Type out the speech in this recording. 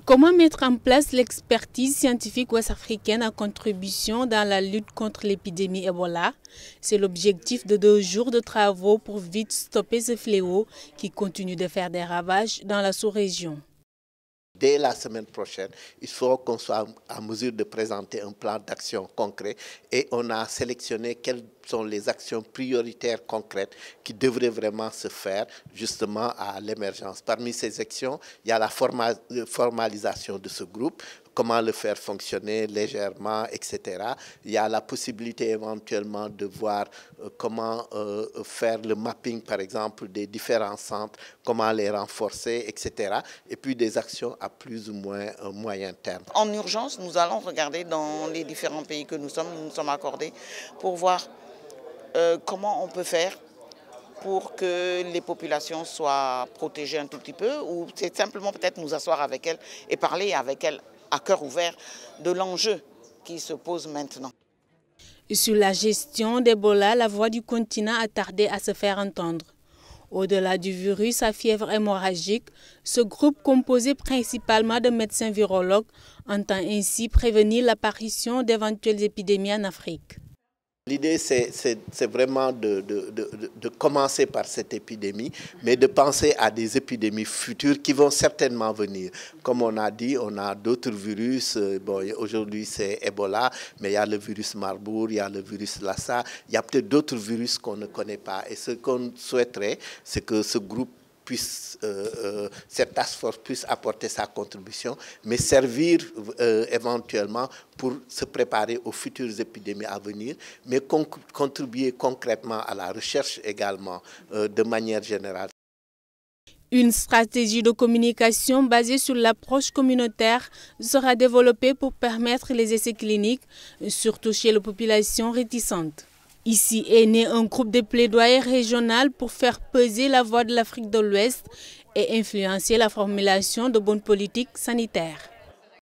Comment mettre en place l'expertise scientifique ouest-africaine en contribution dans la lutte contre l'épidémie Ebola? C'est l'objectif de 2 jours de travaux pour vite stopper ce fléau qui continue de faire des ravages dans la sous-région. Dès la semaine prochaine, il faut qu'on soit en mesure de présenter un plan d'action concret et on a sélectionné quelles sont les actions prioritaires concrètes qui devraient vraiment se faire justement à l'émergence. Parmi ces actions, il y a la formalisation de ce groupe, comment le faire fonctionner légèrement, etc. Il y a la possibilité éventuellement de voir comment faire le mapping, par exemple, des différents centres, comment les renforcer, etc. Et puis des actions à plus ou moins moyen terme. En urgence, nous allons regarder dans les différents pays que nous sommes accordés pour voir comment on peut faire pour que les populations soient protégées un tout petit peu, ou c'est simplement peut-être nous asseoir avec elles et parler avec elles à cœur ouvert de l'enjeu qui se pose maintenant. Sur la gestion d'Ebola, la voix du continent a tardé à se faire entendre. Au-delà du virus à fièvre hémorragique, ce groupe composé principalement de médecins virologues entend ainsi prévenir l'apparition d'éventuelles épidémies en Afrique. L'idée, c'est vraiment de commencer par cette épidémie, mais de penser à des épidémies futures qui vont certainement venir. Comme on a dit, on a d'autres virus. Bon, aujourd'hui, c'est Ebola, mais il y a le virus Marburg, il y a le virus Lassa. Il y a peut-être d'autres virus qu'on ne connaît pas. Et ce qu'on souhaiterait, c'est que ce groupe cette task force puisse apporter sa contribution, mais servir éventuellement pour se préparer aux futures épidémies à venir, mais contribuer concrètement à la recherche également de manière générale. Une stratégie de communication basée sur l'approche communautaire sera développée pour permettre les essais cliniques, surtout chez les populations réticentes. Ici est né un groupe de plaidoyer régional pour faire peser la voix de l'Afrique de l'Ouest et influencer la formulation de bonnes politiques sanitaires.